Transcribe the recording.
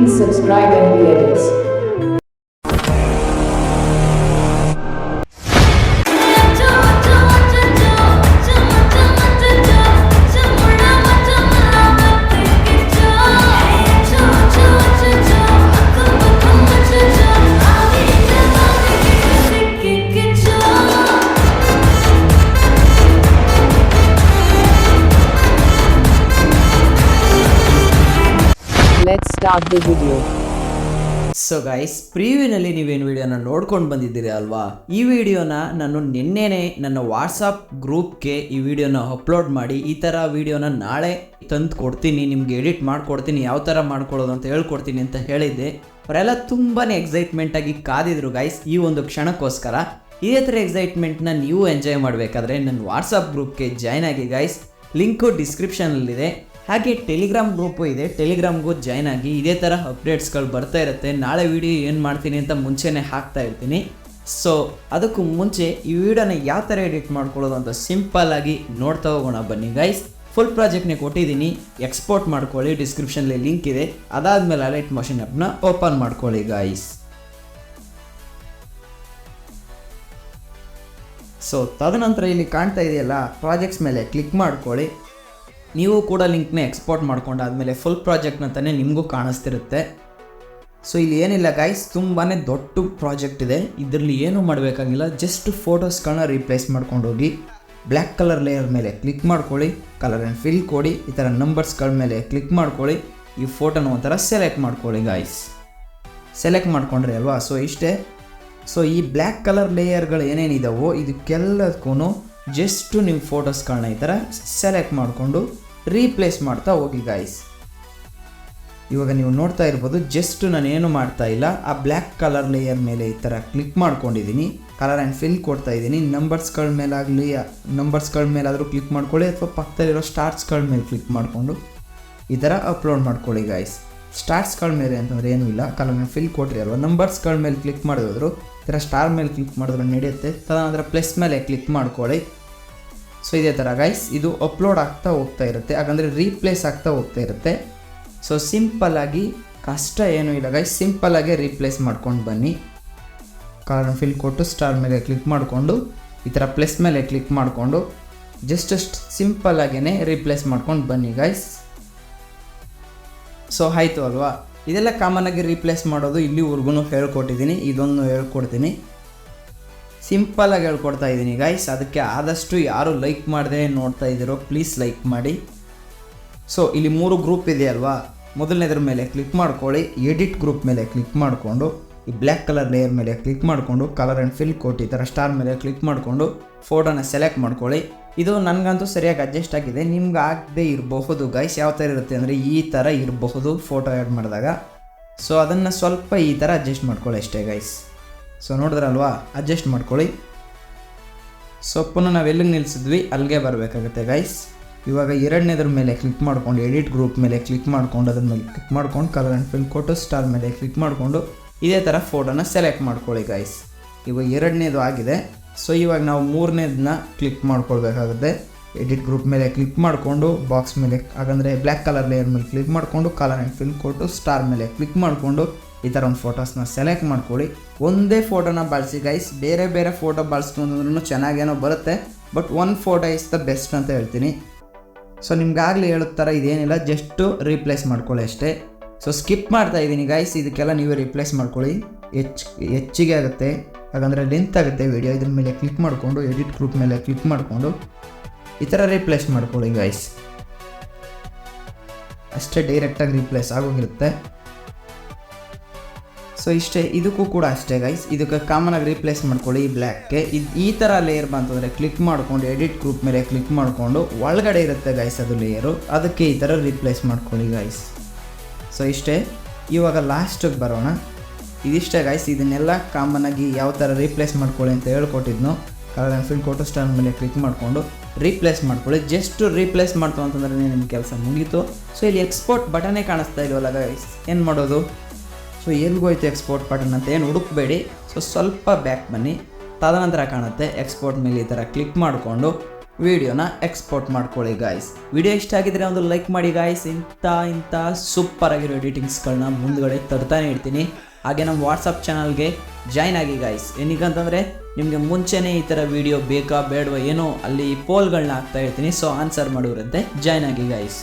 Please subscribe MB Edits. Let's start the video. So guys, ಪ್ರಿವ್ಯೂನಲ್ಲಿ ನೀವೇನು ವಿಡಿಯೋನ ನೋಡ್ಕೊಂಡು ಬಂದಿದ್ದೀರಿ ಅಲ್ವಾ? ಈ ವಿಡಿಯೋನ ನಾನು ನಿನ್ನೆನೆ ನನ್ನ ವಾಟ್ಸಪ್ ಗ್ರೂಪ್ಗೆ ಈ ವಿಡಿಯೋನ ಅಪ್ಲೋಡ್ ಮಾಡಿ ಈ ಥರ ವಿಡಿಯೋನ ನಾಳೆ ತಂದು ಕೊಡ್ತೀನಿ, ನಿಮ್ಗೆ ಎಡಿಟ್ ಮಾಡಿಕೊಡ್ತೀನಿ, ಯಾವ ಥರ ಮಾಡ್ಕೊಳ್ಳೋದು ಅಂತ ಹೇಳ್ಕೊಡ್ತೀನಿ ಅಂತ ಹೇಳಿದ್ದೆ. ಅವರೆಲ್ಲ ತುಂಬಾ ಎಕ್ಸೈಟ್ಮೆಂಟಾಗಿ ಕಾದಿದ್ರು ಗೈಸ್ ಈ ಒಂದು ಕ್ಷಣಕ್ಕೋಸ್ಕರ. ಇದೇ ಥರ ಎಕ್ಸೈಟ್ಮೆಂಟ್ನ ನೀವು ಎಂಜಾಯ್ ಮಾಡಬೇಕಾದ್ರೆ ನನ್ನ ವಾಟ್ಸಪ್ ಗ್ರೂಪ್ಗೆ ಜಾಯ್ನ್ ಆಗಿ ಗೈಸ್. ಲಿಂಕು ಡಿಸ್ಕ್ರಿಪ್ಷನಲ್ಲಿದೆ. ಹಾಗೆ ಟೆಲಿಗ್ರಾಮ್ ಗ್ರೂಪು ಇದೆ, ಟೆಲಿಗ್ರಾಮ್ಗೂ ಜಾಯ್ನ್ ಆಗಿ. ಇದೇ ಥರ ಅಪ್ಡೇಟ್ಸ್ಗಳು ಬರ್ತಾ ಇರುತ್ತೆ. ನಾಳೆ ವಿಡಿಯೋ ಏನು ಮಾಡ್ತೀನಿ ಅಂತ ಮುಂಚೆನೇ ಹಾಕ್ತಾ ಇರ್ತೀನಿ. ಸೊ ಅದಕ್ಕೂ ಮುಂಚೆ ಈ ವಿಡಿಯೋನ ಯಾವ ಥರ ಎಡಿಟ್ ಮಾಡ್ಕೊಳ್ಳೋದು ಅಂತ ಸಿಂಪಲ್ಲಾಗಿ ನೋಡ್ತಾ ಹೋಗೋಣ ಬನ್ನಿ ಗೈಸ್. ಫುಲ್ ಪ್ರಾಜೆಕ್ಟ್ನೇ ಕೊಟ್ಟಿದ್ದೀನಿ, ಎಕ್ಸ್ಪೋರ್ಟ್ ಮಾಡ್ಕೊಳ್ಳಿ, ಡಿಸ್ಕ್ರಿಪ್ಷನಲ್ಲಿ ಲಿಂಕ್ ಇದೆ. ಅದಾದಮೇಲೆ ಲೈಟ್ ಮೋಷನ್ ಆ್ಯಪ್ನ ಓಪನ್ ಮಾಡ್ಕೊಳ್ಳಿ ಗೈಸ್. ಸೊ ತದನಂತರ ಇಲ್ಲಿ ಕಾಣ್ತಾ ಇದೆಯಲ್ಲ ಪ್ರಾಜೆಕ್ಟ್ಸ್ ಮೇಲೆ ಕ್ಲಿಕ್ ಮಾಡ್ಕೊಳ್ಳಿ. ನೀವು ಕೂಡ ಲಿಂಕ್ನ ಎಕ್ಸ್ಪೋರ್ಟ್ ಮಾಡ್ಕೊಂಡಾದ್ಮೇಲೆ ಫುಲ್ ಪ್ರಾಜೆಕ್ಟ್ನ ತಾನೇ ನಿಮಗೂ ಕಾಣಿಸ್ತಿರುತ್ತೆ. ಸೊ ಇಲ್ಲಿ ಏನಿಲ್ಲ ಗೈಸ್, ತುಂಬಾ ದೊಡ್ಡ ಪ್ರಾಜೆಕ್ಟ್ ಇದೆ. ಇದರಲ್ಲಿ ಏನೂ ಮಾಡಬೇಕಾಗಿಲ್ಲ, ಜಸ್ಟ್ ಫೋಟೋಸ್ಗಳನ್ನ ರೀಪ್ಲೇಸ್ ಮಾಡ್ಕೊಂಡು ಹೋಗಿ ಬ್ಲ್ಯಾಕ್ ಕಲರ್ ಲೇಯರ್ ಮೇಲೆ ಕ್ಲಿಕ್ ಮಾಡ್ಕೊಳ್ಳಿ, ಕಲರ್ ಆ್ಯಂಡ್ ಫಿಲ್ ಕೊಡಿ, ಈ ಥರ ನಂಬರ್ಸ್ಗಳ ಮೇಲೆ ಕ್ಲಿಕ್ ಮಾಡ್ಕೊಳ್ಳಿ, ಈ ಫೋಟೋನ ಒಂಥರ ಸೆಲೆಕ್ಟ್ ಮಾಡ್ಕೊಳ್ಳಿ ಗೈಸ್. ಸೆಲೆಕ್ಟ್ ಮಾಡ್ಕೊಂಡ್ರಿ ಅಲ್ವಾ? ಸೊ ಇಷ್ಟೇ. ಸೊ ಈ ಬ್ಲ್ಯಾಕ್ ಕಲರ್ ಲೇಯರ್ಗಳು ಏನೇನಿದಾವೋ ಇದಕ್ಕೆಲ್ಲದಕ್ಕೂ ಜಸ್ಟ್ ನೀವು ಫೋಟೋಸ್ಗಳನ್ನ ಈ ಥರ ಸೆಲೆಕ್ಟ್ ಮಾಡಿಕೊಂಡು ರೀಪ್ಲೇಸ್ ಮಾಡ್ತಾ ಹೋಗಿ ಗೈಸ್. ಇವಾಗ ನೀವು ನೋಡ್ತಾ ಇರ್ಬೋದು, ಜಸ್ಟ್ ನಾನೇನು ಮಾಡ್ತಾ ಇಲ್ಲ, ಆ ಬ್ಲ್ಯಾಕ್ ಕಲರ್ ಲೇಯರ್ ಮೇಲೆ ಈ ಥರ ಕ್ಲಿಕ್ ಮಾಡ್ಕೊಂಡಿದ್ದೀನಿ, ಕಲರ್ ಆ್ಯಂಡ್ ಫಿಲ್ ಕೊಡ್ತಾ ಇದ್ದೀನಿ. ನಂಬರ್ಸ್ಗಳ ಮೇಲಾಗಲಿ, ನಂಬರ್ಸ್ಗಳ ಮೇಲಾದರೂ ಕ್ಲಿಕ್ ಮಾಡ್ಕೊಳ್ಳಿ, ಅಥವಾ ಪಕ್ಕದಲ್ಲಿರೋ ಸ್ಟಾರ್ಟ್ಸ್ಗಳ ಮೇಲೆ ಕ್ಲಿಕ್ ಮಾಡಿಕೊಂಡು ಈ ಥರ ಅಪ್ಲೋಡ್ ಮಾಡ್ಕೊಳ್ಳಿ ಗೈಸ್. ಸ್ಟಾರ್ಟ್ಸ್ಗಳ ಮೇಲೆ ಅಂತಂದರೆ ಏನೂ ಇಲ್ಲ, ಕಲರ್ ಆ್ಯಂಡ್ ಫಿಲ್ ಕೊಟ್ರಿ ಅಲ್ವಾ. ನಂಬರ್ಸ್ಗಳ ಮೇಲೆ ಕ್ಲಿಕ್ ಮಾಡಿದ್ರು ಈ ಥರ ಸ್ಟಾರ್ ಮೇಲೆ ಕ್ಲಿಕ್ ಮಾಡಿದ್ರೆ ನಡೆಯುತ್ತೆ. ತದನಂತರ ಪ್ಲಸ್ ಮೇಲೆ ಕ್ಲಿಕ್ ಮಾಡ್ಕೊಳ್ಳಿ. ಸೊ ಇದೇ ಥರ ಗೈಸ್ ಇದು ಅಪ್ಲೋಡ್ ಆಗ್ತಾ ಹೋಗ್ತಾ ಇರುತ್ತೆ, ಹಾಗಂದರೆ ರೀಪ್ಲೇಸ್ ಆಗ್ತಾ ಹೋಗ್ತಾ ಇರುತ್ತೆ. ಸೊ ಸಿಂಪಲ್ಲಾಗಿ, ಕಷ್ಟ ಏನೂ ಇಲ್ಲ ಗೈಸ್, ಸಿಂಪಲ್ಲಾಗಿ ರೀಪ್ಲೇಸ್ ಮಾಡ್ಕೊಂಡು ಬನ್ನಿ. ಕಲರ್ ಆ್ಯಂಡ್ ಫಿಲ್ ಕೊಟ್ಟು ಸ್ಟಾರ್ ಮೇಲೆ ಕ್ಲಿಕ್ ಮಾಡಿಕೊಂಡು ಈ ಥರ ಪ್ಲಸ್ ಮೇಲೆ ಕ್ಲಿಕ್ ಮಾಡಿಕೊಂಡು ಜಸ್ಟ್ ಸಿಂಪಲ್ಲಾಗೇ ರೀಪ್ಲೇಸ್ ಮಾಡ್ಕೊಂಡು ಬನ್ನಿ ಗೈಸ್. ಸೊ ಆಯಿತು ಅಲ್ವಾ? ಇದೆಲ್ಲ ಕಾಮನ್ನಾಗಿ ರೀಪ್ಲೇಸ್ ಮಾಡೋದು ಇಲ್ಲಿವರೆಗೂ ಹೇಳ್ಕೊಟ್ಟಿದ್ದೀನಿ, ಇದೊಂದು ಹೇಳ್ಕೊಡ್ತೀನಿ. ಸಿಂಪಲ್ಲಾಗಿ ಹೇಳ್ಕೊಡ್ತಾ ಇದ್ದೀನಿ ಗೈಸ್. ಅದಕ್ಕೆ ಆದಷ್ಟು ಯಾರು ಲೈಕ್ ಮಾಡದೆ ನೋಡ್ತಾ ಇದ್ದೀರೋ ಪ್ಲೀಸ್ ಲೈಕ್ ಮಾಡಿ. ಸೊ ಇಲ್ಲಿ 3 ಗ್ರೂಪ್ ಇದೆ ಅಲ್ವಾ? ಮೊದಲನೇದ್ರ ಮೇಲೆ ಕ್ಲಿಕ್ ಮಾಡ್ಕೊಳ್ಳಿ, ಎಡಿಟ್ ಗ್ರೂಪ್ ಮೇಲೆ ಕ್ಲಿಕ್ ಮಾಡಿಕೊಂಡು ಈ ಬ್ಲ್ಯಾಕ್ ಕಲರ್ ಲೇಯರ್ ಮೇಲೆ ಕ್ಲಿಕ್ ಮಾಡಿಕೊಂಡು ಕಲರ್ ಆ್ಯಂಡ್ ಫಿಲ್ ಕೊಟ್ಟು ಈ ಥರ ಸ್ಟಾರ್ ಮೇಲೆ ಕ್ಲಿಕ್ ಮಾಡಿಕೊಂಡು ಫೋಟೋನ ಸೆಲೆಕ್ಟ್ ಮಾಡ್ಕೊಳ್ಳಿ. ಇದು ನನಗಂತೂ ಸರಿಯಾಗಿ ಅಡ್ಜಸ್ಟ್ ಆಗಿದೆ, ನಿಮ್ಗೆ ಆಗದೆ ಇರಬಹುದು ಗೈಸ್. ಯಾವ ಥರ ಇರುತ್ತೆ ಅಂದರೆ ಈ ಥರ ಇರಬಹುದು ಫೋಟೋ ಆ್ಯಡ್ ಮಾಡಿದಾಗ. ಸೊ ಅದನ್ನು ಸ್ವಲ್ಪ ಈ ಥರ ಅಡ್ಜಸ್ಟ್ ಮಾಡ್ಕೊಳ್ಳಿ ಅಷ್ಟೇ ಗೈಸ್. ಸೊ ನೋಡಿದ್ರಲ್ವಾ, ಅಡ್ಜಸ್ಟ್ ಮಾಡ್ಕೊಳ್ಳಿ. ಸೊ ಪುನಃ ನಾವು ಎಲ್ಲಿಗೆ ನಿಲ್ಲಿಸಿದ್ವಿ ಅಲ್ಲಿಗೆ ಬರಬೇಕಾಗುತ್ತೆ ಗೈಸ್. ಇವಾಗ ಎರಡನೇದ್ರ ಮೇಲೆ ಕ್ಲಿಕ್ ಮಾಡ್ಕೊಂಡು ಎಡಿಟ್ ಗ್ರೂಪ್ ಮೇಲೆ ಕ್ಲಿಕ್ ಮಾಡ್ಕೊಂಡು ಅದ್ರ ಮೇಲೆ ಕ್ಲಿಕ್ ಮಾಡ್ಕೊಂಡು ಕಲರ್ ಆ್ಯಂಡ್ ಫಿಲ್ ಕೊಟ್ಟು ಸ್ಟಾರ್ ಮೇಲೆ ಕ್ಲಿಕ್ ಮಾಡಿಕೊಂಡು ಇದೇ ಥರ ಫೋಟೋನ ಸೆಲೆಕ್ಟ್ ಮಾಡ್ಕೊಳ್ಳಿ ಗೈಸ್. ಇವಾಗ ಎರಡನೇದು ಆಗಿದೆ. ಸೊ ಇವಾಗ ನಾವು ಮೂರನೇದನ್ನ ಕ್ಲಿಕ್ ಮಾಡ್ಕೊಳ್ಬೇಕಾಗುತ್ತೆ. ಎಡಿಟ್ ಗ್ರೂಪ್ ಮೇಲೆ ಕ್ಲಿಕ್ ಮಾಡಿಕೊಂಡು ಬಾಕ್ಸ್ ಮೇಲೆ, ಹಾಗಂದರೆ ಬ್ಲ್ಯಾಕ್ ಕಲರ್ ಲೇಯರ್ ಮೇಲೆ ಕ್ಲಿಕ್ ಮಾಡಿಕೊಂಡು ಕಲರ್ ಆ್ಯಂಡ್ ಫಿಲ್ ಕೊಟ್ಟು ಸ್ಟಾರ್ ಮೇಲೆ ಕ್ಲಿಕ್ ಮಾಡಿಕೊಂಡು ಈ ಥರ ಒಂದು ಫೋಟೋಸ್ನ ಸೆಲೆಕ್ಟ್ ಮಾಡ್ಕೊಳ್ಳಿ. ಒಂದೇ ಫೋಟೋನ ಬಳಸಿ ಗೈಸ್, ಬೇರೆ ಬೇರೆ ಫೋಟೋ ಬಳಸ್ಕೊಂಡ್ರೂ ಚೆನ್ನಾಗೇನೋ ಬರುತ್ತೆ, ಬಟ್ ಒಂದು ಫೋಟೋ ಇಸ್ ದ ಬೆಸ್ಟ್ ಅಂತ ಹೇಳ್ತೀನಿ. ಸೊ ನಿಮ್ಗಾಗಲೇ ಹೇಳೋ ಥರ ಇದೇನಿಲ್ಲ, ಜಸ್ಟು ರೀಪ್ಲೇಸ್ ಮಾಡ್ಕೊಳ್ಳಿ ಅಷ್ಟೇ. ಸೊ ಸ್ಕಿಪ್ ಮಾಡ್ತಾ ಇದ್ದೀನಿ ಗೈಸ್, ಇದಕ್ಕೆಲ್ಲ ನೀವೇ ರೀಪ್ಲೇಸ್ ಮಾಡ್ಕೊಳ್ಳಿ, ಹೆಚ್ಚಿಗೆ ಆಗುತ್ತೆ, ಹಾಗಂದರೆ ಲೆಂತ್ ಆಗುತ್ತೆ ವಿಡಿಯೋ. ಇದ್ರ ಮೇಲೆ ಕ್ಲಿಕ್ ಮಾಡಿಕೊಂಡು ಎಡಿಟ್ ಗ್ರೂಪ್ ಮೇಲೆ ಕ್ಲಿಕ್ ಮಾಡಿಕೊಂಡು ಈ ಥರ ರೀಪ್ಲೇಸ್ ಮಾಡ್ಕೊಳ್ಳಿ ಗೈಸ್. ಅಷ್ಟೇ, ಡೈರೆಕ್ಟಾಗಿ ರೀಪ್ಲೇಸ್ ಆಗೋಗಿರುತ್ತೆ. ಸೊ ಇಷ್ಟೇ, ಇದಕ್ಕೂ ಕೂಡ ಅಷ್ಟೇ ಗೈಸ್. ಇದಕ್ಕೆ ಕಾಮನಾಗಿ ರೀಪ್ಲೇಸ್ ಮಾಡ್ಕೊಳ್ಳಿ ಈ ಬ್ಲ್ಯಾಕ್ಗೆ. ಈ ಥರ ಲೇಯರ್ ಬಂತಂದರೆ ಕ್ಲಿಕ್ ಮಾಡಿಕೊಂಡು ಎಡಿಟ್ ಗ್ರೂಪ್ ಮೇಲೆ ಕ್ಲಿಕ್ ಮಾಡಿಕೊಂಡು ಒಳಗಡೆ ಇರುತ್ತೆ ಗೈಸ್ ಅದು ಲೇಯರು, ಅದಕ್ಕೆ ಈ ಥರ ರೀಪ್ಲೇಸ್ ಮಾಡ್ಕೊಳ್ಳಿ ಗೈಸ್. ಸೊ ಇಷ್ಟೇ. ಇವಾಗ ಲಾಸ್ಟಿಗೆ ಬರೋಣ. ಇದಿಷ್ಟೇ ಗೈಸ್, ಇದನ್ನೆಲ್ಲ ಕಾಮನ್ನಾಗಿ ಯಾವ ಥರ ರೀಪ್ಲೇಸ್ ಮಾಡ್ಕೊಳ್ಳಿ ಅಂತ ಹೇಳ್ಕೊಟ್ಟಿದ್ನು. ಕಲರ್ ಆ್ಯಂಡ್ ಫಿಲ್ ಕೊಟ್ಟು ಸ್ಟಾರ್ ಮೇಲೆ ಕ್ಲಿಕ್ ಮಾಡಿಕೊಂಡು ರೀಪ್ಲೇಸ್ ಮಾಡ್ಕೊಳ್ಳಿ. ಜಸ್ಟ್ ರೀಪ್ಲೇಸ್ ಮಾಡ್ತು ಅಂತಂದ್ರೆ ನಿಮ್ಮ ಕೆಲಸ ಮುಗೀತು. ಸೊ ಇಲ್ಲಿ ಎಕ್ಸ್ಪೋರ್ಟ್ ಬಟನೇ ಕಾಣಿಸ್ತಾ ಇಲ್ವಲ್ಲ ಗೈಸ್, ಏನು ಮಾಡೋದು? ಸೊ ಎಲ್ಲಿಗೋಯ್ತು ಎಕ್ಸ್ಪೋರ್ಟ್ ಬಟನ್ ಅಂತ ಏನು ಹುಡುಕಬೇಡಿ. ಸೊ ಸ್ವಲ್ಪ ಬ್ಯಾಕ್ ಬನ್ನಿ, ತದನಂತರ ಕಾಣುತ್ತೆ ಎಕ್ಸ್ಪೋರ್ಟ್ ಮೇಲೆ ಈ ಥರ ಕ್ಲಿಕ್ ಮಾಡಿಕೊಂಡು ವಿಡಿಯೋನ ಎಕ್ಸ್ಪೋರ್ಟ್ ಮಾಡ್ಕೊಳ್ಳಿ ಗಾಯ್ಸ್. ವಿಡಿಯೋ ಇಷ್ಟ ಆಗಿದ್ರೆ ಒಂದು ಲೈಕ್ ಮಾಡಿ ಗಾಯ್ಸ್. ಇಂಥ ಸೂಪರ್ ಆಗಿರೋ ಎಡಿಟಿಂಗ್ಸ್ಗಳನ್ನ ಮುಂದ್ಗಡೆ ತರ್ತಾನೆ ಇರ್ತೀನಿ. ಹಾಗೆ ನಮ್ಮ ವಾಟ್ಸಪ್ ಚಾನಲ್ಗೆ ಜಾಯ್ನ್ ಆಗಿ ಗಾಯ್ಸ್. ಏನಕ್ಕಂತಂದರೆ ನಿಮಗೆ ಮುಂಚೆನೇ ಈ ಥರ ವಿಡಿಯೋ ಬೇಕಾ ಬೇಡವಾ ಏನೋ ಅಲ್ಲಿ ಪೋಲ್ಗಳನ್ನ ಹಾಕ್ತಾ ಇರ್ತೀನಿ. ಸೊ ಆನ್ಸರ್ ಮಾಡೋರಂತೆ ಜಾಯ್ನ್ ಆಗಿ ಗಾಯ್ಸ್.